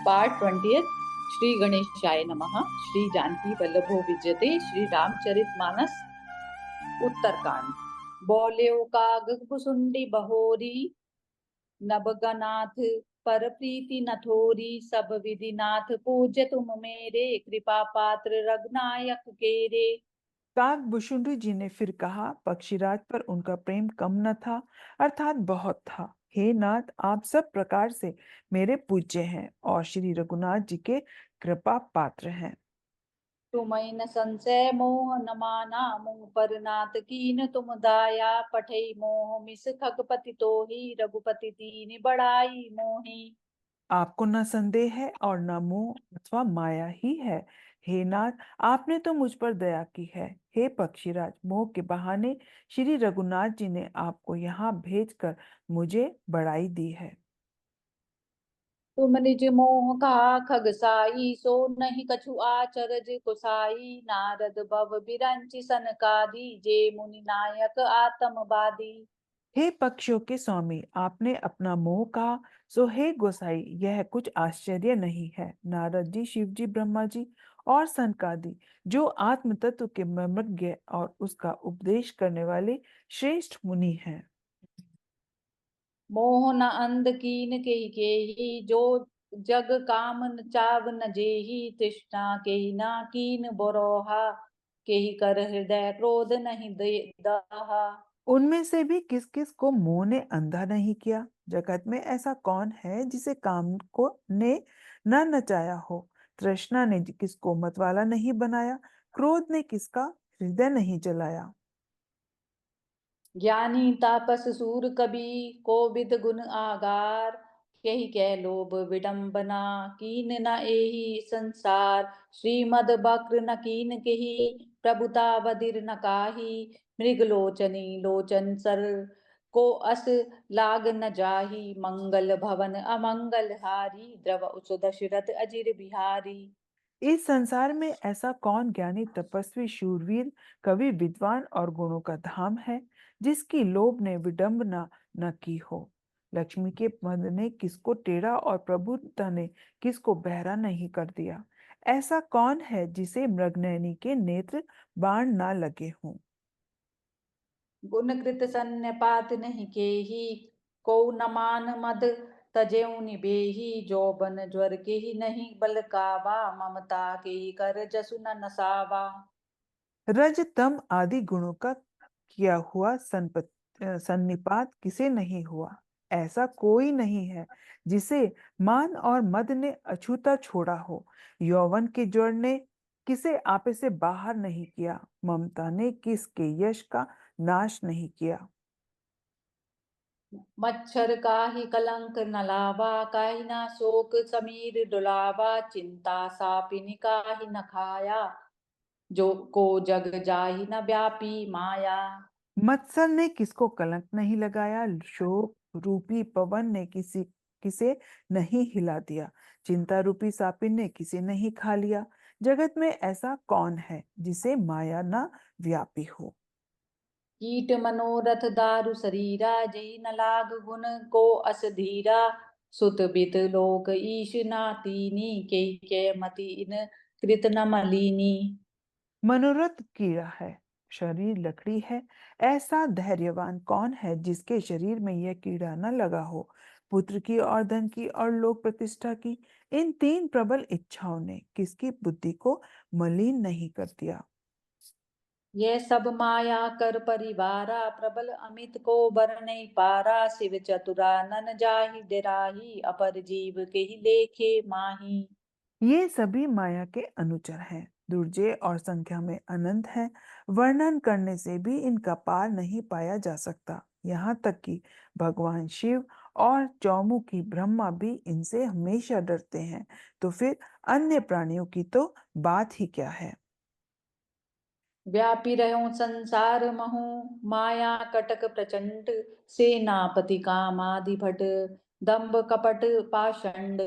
Part 20। Shri गणेशाय नमः। श्री जानकी वल्लभो विजयते। श्री रामचरितमानस उत्तरकांड। बोल्यो काग कुसुंडी बहोरी, नबगनाथ पर प्रीति न थोरी। सब विधि नाथ पूज्य तुम मेरे, कृपा पात्र रघुनायक केरे। काकभूषुंडी जी ने फिर कहा, पक्षीराज पर उनका प्रेम कम न था, अर्थात बहुत था। हे नाथ, आप सब प्रकार से मेरे पूज्य हैं और श्री रघुनाथ जी के कृपा पात्र हैं। तुम्हें न संशय मोह न माना, मुँह पर नाथ कीन तुम दाया। पठई मोह मिस खगपति तोहि, रघुपति दीन बड़ाई मोहि। आपको न संदेह है और न मोह अथवा माया ही है। हे नाथ, आपने तो मुझ पर दया की है। हे पक्षीराज, मोह के बहाने श्री रघुनाथ जी ने आपको यहाँ भेजकर मुझे बड़ाई दी है। तुम निज मोह कहा खगसाई, सो नहीं कछु आचरज कुसाई। नारद भव बिरंचि सनकादि, जे मुनि नायक आत्मवादी। हे पक्षियों के स्वामी, आपने अपना मोह कहा, सो हे गोसाई, यह कुछ आश्चर्य नहीं है। नारद जी, शिव जी, ब्रह्मा जी और सनकादि, जो आत्म तत्व के मर्मज्ञ और उसका उपदेश करने वाले श्रेष्ठ मुनि हैं। मोह न अंध कीन केहि, जो जग काम न चाव न जेहि। तृष्णा केहि ना कीन बरोहा, केहि कर हृदय क्रोध नहीं दहा। उनमें से भी किस किस को मोह ने अंधा नहीं किया। जगत में ऐसा कौन है जिसे काम को ने न नचाया हो। तृष्णा ने किसको मतवाला नहीं बनाया, क्रोध ने किसका हृदय नहीं जलाया। ज्ञानी तापस सूर कवि, कोविद गुण आगार। केहि कै लोभ विडम्बना, कीन न एहि संसार। श्रीमद बक्र न कीन केहि, प्रभुता बधिर न काही। मृग लोचनी लोचन सर, को अस लाग न जाही। मंगल भवन अमंगल हारी, द्रव उस दशरथ अजिर बिहारी। इस संसार में ऐसा कौन ज्ञानी तपस्वी शूरवीर कवि विद्वान और गुणों का धाम है, जिसकी लोभ ने विडंबना न की हो। लक्ष्मी के मद ने किसको टेढ़ा और प्रभुता ने किसको बहरा नहीं कर दिया। ऐसा कौन है जिसे मृगनयनी के नेत्र बाण ना लगे हों। गुण कृत सन्न्यपात नहीं केहि, को न मान मद तजेऊ निबेहि। जोबन ज्वर केहि नहीं बल कावा, ममता केहि कर जसु न नसावा। रज तम आदि गुणों का किया हुआ सन्निपात किसे नहीं हुआ। ऐसा कोई नहीं है जिसे मान और मद ने अछूता छोड़ा हो। यौवन के ज्वर ने किसे आपे से बाहर नहीं किया। ममता ने किसके यश का नाश नहीं किया। मच्छर काहि कलंक न लावा, काहि न शोक समीर डुलावा। चिंता सापिनी काहि न खाया, जो को जग जाहि न व्यापी माया। मत्सर ने किसको कलंक नहीं लगाया। शोक रूपी पवन ने किसे नहीं हिला दिया। चिंता रूपी सापिन ने किसे नहीं खा लिया। जगत में ऐसा कौन है जिसे माया न व्यापी हो। कीट मनोरथ दारु शरीरा, जई न लाग गुण को अस धीरा। सुत बित लोक ईश नातीनी, के मति इन कृत न मलीनी। मनोरथ कीड़ा है, शरीर लकड़ी है। ऐसा धैर्यवान कौन है जिसके शरीर में यह कीड़ा न लगा हो। पुत्र की और धन की और लोक प्रतिष्ठा की, इन तीन प्रबल इच्छाओं ने किसकी बुद्धि को मलिन नहीं कर दिया। ये सब माया कर परिवारा, प्रबल अमित को बर नहीं पारा। शिव चतुरा नन जाहि डेराही, अपर जीव के ही लेखे माही। ये सभी माया के अनुचर हैं, दुर्जय और संख्या में अनंत हैं। वर्णन करने से भी इनका पार नहीं पाया जा सकता। यहाँ तक कि भगवान शिव और चौमुखी ब्रह्मा भी इनसे हमेशा डरते हैं, तो फिर अन्य प्राणियों की तो बात ही क्या है। व्यापी रहो संसार महु, माया कटक प्रचंड। सेनापति कामादि भट, दंभ कपट पाषंड।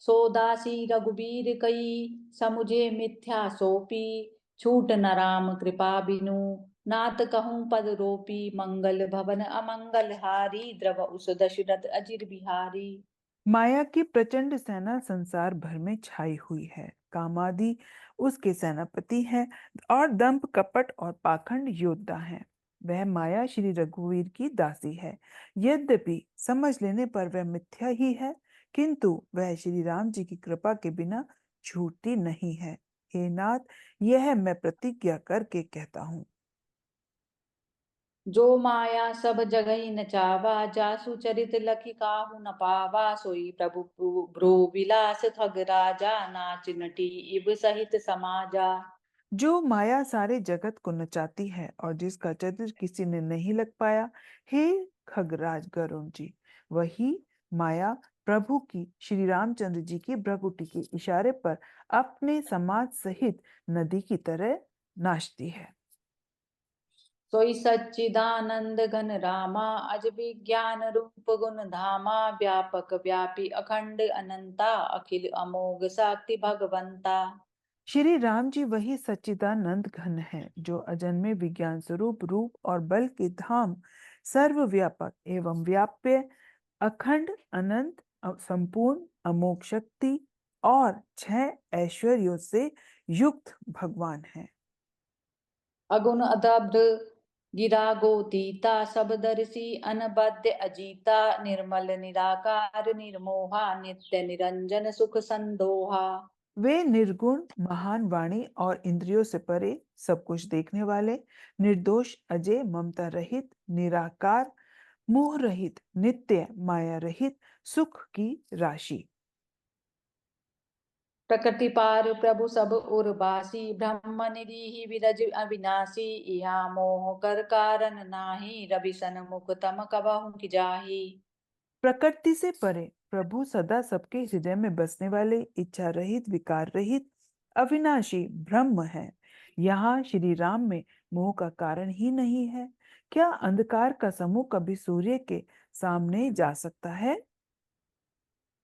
सोदासी रघुबीर कई, समुझे मिथ्या सोपी। छूट न राम कृपा बिनु, नात कहूँ पद रोपी। मंगल भवन अमंगल हारी, द्रव उस दशरथ अजिर बिहारी। माया की प्रचंड सेना संसार भर में छाई हुई है। कामादि उसके सेनापति हैं और दंभ कपट और पाखंड योद्धा हैं। वह माया श्री रघुवीर की दासी है। यद्यपि समझ लेने पर वह मिथ्या ही है, किंतु वह श्री राम जी की कृपा के बिना छूटती नहीं है। हे नाथ, यह मैं प्रतिज्ञा करके कहता हूँ। जो माया सब जगहि नचावा, जासु चरित लखि काहू न पावा, सोई प्रभु भ्रू विलास ठग राजा, नाच नटी इब सहित समाजा। जो माया सारे जगत को नचाती है और जिसका चित्र किसी ने नहीं लग पाया, हे खगराज गरुण जी, वही माया प्रभु की श्री रामचंद्र जी की भ्रकुटी के इशारे पर अपने समाज सहित नदी की तरह नाचती है। सोई सच्चिदानंद घन रामा, अज विज्ञान रूप गुण धामा, व्यापक व्यापी अखंड अनंता, अखिल अमोघ शक्ति भगवंता। श्री राम जी वही सच्चिदानंद घन है, जो अजन्मे विज्ञान स्वरूप रूप और बल के धाम, सर्वव्यापक एवं व्याप्य, अखंड अनंत संपूर्ण अमोघ शक्ति और 6 ऐश्वर्यों से युक्त भगवान है। अगुण अदब्ध गिरा गोतीता, सब दर्शी अनबद्ध अजीता, निर्मल निराकार निर्मोहा, नित्य निरंजन सुख संदोहा। वे निर्गुण महान वाणी और इंद्रियों से परे, सब कुछ देखने वाले, निर्दोष अजय ममता रहित निराकार, मोह रहित नित्य माया रहित सुख की राशि। प्रकृति पार प्रभु सब उर्वासी, ब्रह्म निधि विरज अविनाशी, इहा मोह कर कारण नाही, रवि सन मुख तम कबहु की जाही। प्रकृति से परे प्रभु सदा सबके हृदय में बसने वाले, इच्छा रहित विकार रहित अविनाशी ब्रह्म है। यहाँ श्री राम में मोह का कारण ही नहीं है। क्या अंधकार का समूह कभी सूर्य के सामने जा सकता है?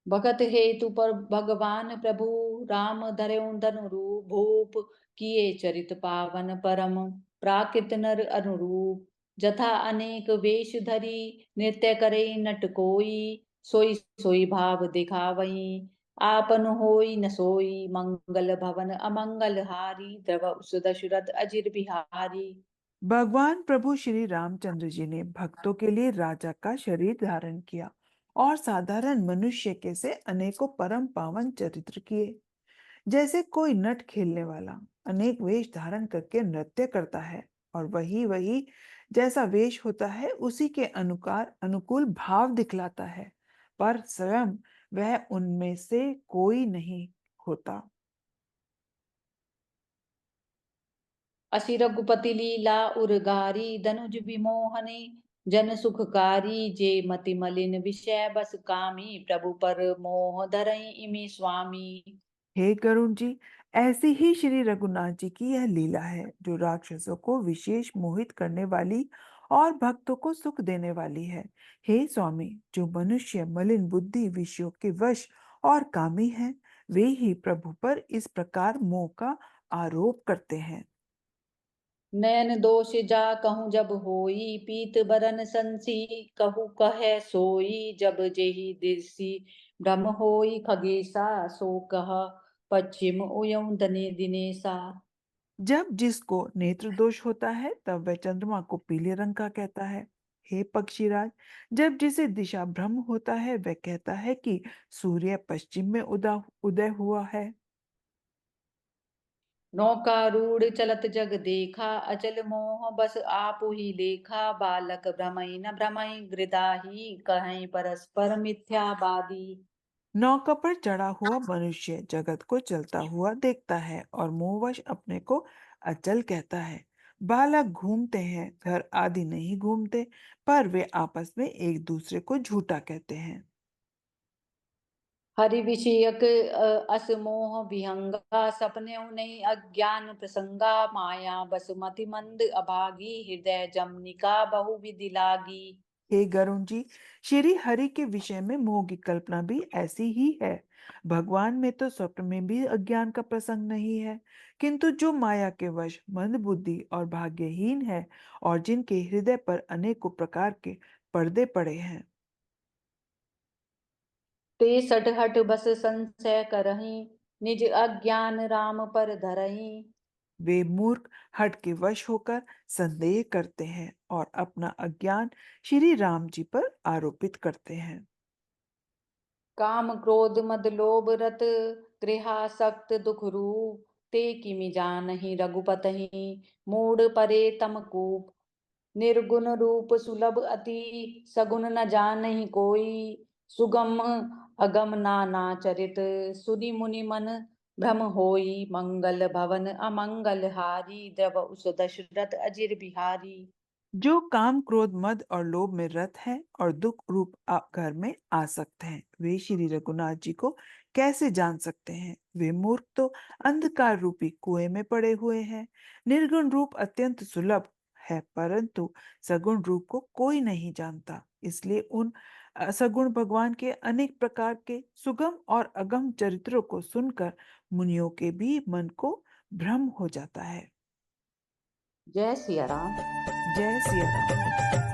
भगत हेतु पर भगवान प्रभु, राम धरऊ धनु रूप भूप, किए चरित पावन परम, प्राकृत नर अनुरूप, जथा अनेक वेश धरी, नृत्य करे नट कोई, सोई सोई भाव दिखावई, आपन होई न सोई, मंगल भवन अमंगल हारी, द्रव सुदशरथ अजिर बिहारी। भगवान प्रभु श्री रामचंद्र जी ने भक्तों के लिए राजा का शरीर धारण किया और साधारण मनुष्य के से अनेकों परम पावन चरित्र किए। जैसे कोई नट खेलने वाला अनेक वेश धारण करके नृत्य करता है और वही वही जैसा वेश होता है उसी के अनुकार अनुकूल भाव दिखलाता है, पर स्वयं वह उनमें से कोई नहीं होता। असि रघुपति लीला उरगारी, धनुज विमोहनी जन सुखकारी, जे मति मलिन विषय बस कामी, प्रभु पर मोह धरई इमि स्वामी। हे करुण जी, ऐसी ही श्री रघुनाथ जी की यह लीला है, जो राक्षसों को विशेष मोहित करने वाली और भक्तों को सुख देने वाली है। हे स्वामी, जो मनुष्य मलिन बुद्धि विषयों के वश और कामी हैं, वे ही प्रभु पर इस प्रकार मोह का आरोप करते हैं। नयन दोष जा कहूँ जब होई, पीत बरन संसी कहू कह सोई, जब जेहि दिसी भ्रम होई खगेसा, सो कह पश्चिम उयऊ दने दिनेसा। जब जिसको नेत्र दोष होता है तब वह चंद्रमा को पीले रंग का कहता है। हे पक्षीराज, जब जिसे दिशा भ्रम होता है वह कहता है कि सूर्य पश्चिम में उदय हुआ है। नौकारूढ़ चलत जग देखा, अचल मोह बस आपु ही देखा, बालक भ्रमई न भ्रमई गृदाही, कहीं परस्पर मिथ्यावादी। नौका पर चढ़ा हुआ मनुष्य जगत को चलता हुआ देखता है और मोहवश अपने को अचल कहता है। बालक घूमते हैं, घर आदि नहीं घूमते, पर वे आपस में एक दूसरे को झूठा कहते हैं। हरि विषयक असमोह विहंगा, सपने नहीं अज्ञान प्रसंगा, माया बस मति मंद अभागी, हृदय जमनिका बहु विधि लागी। हे गरुण जी, श्री हरि के विषय में मोह की कल्पना भी ऐसी ही है। भगवान में तो स्वप्न में भी अज्ञान का प्रसंग नहीं है, किंतु जो माया के वश मंद बुद्धि और भाग्यहीन है और जिनके हृदय पर अनेकों प्रकार के पर्दे पड़े हैं। ते सठहठ बस संशय करहीं, निज अज्ञान राम पर धरहीं। वे मूर्ख हठ के वश होकर संदेह करते हैं और अपना अज्ञान श्री राम जी पर आरोपित करते हैं। काम क्रोध मद लोभ रत गृहासक्त दुख रूप, ते किमि जानहि रघुपतहि मूढ़ परे तम कूप। निर्गुण रूप सुलभ अति, सगुन न जानहि कोई। सुगम अगम नाना चरित, सुनि मुनि मन भ्रम होई। मंगल भवन अमंगल हारी, द्रव उस दशरथ अजिर बिहारी। जो काम क्रोध मद और लोभ में रत हैं और दुख रूप घर में आसक्त हैं, वे श्री रघुनाथ जी को कैसे जान सकते हैं? वे मूर्ख तो अंधकार रूपी कुएं में पड़े हुए हैं। निर्गुण रूप अत्यंत सुलभ है, परंतु सगुण रूप को कोई नहीं जानता। इसलिए उन सगुण भगवान के अनेक प्रकार के सुगम और अगम चरित्रों को सुनकर मुनियों के भी मन को भ्रम हो जाता है। जय सिया राम। जय सिया राम।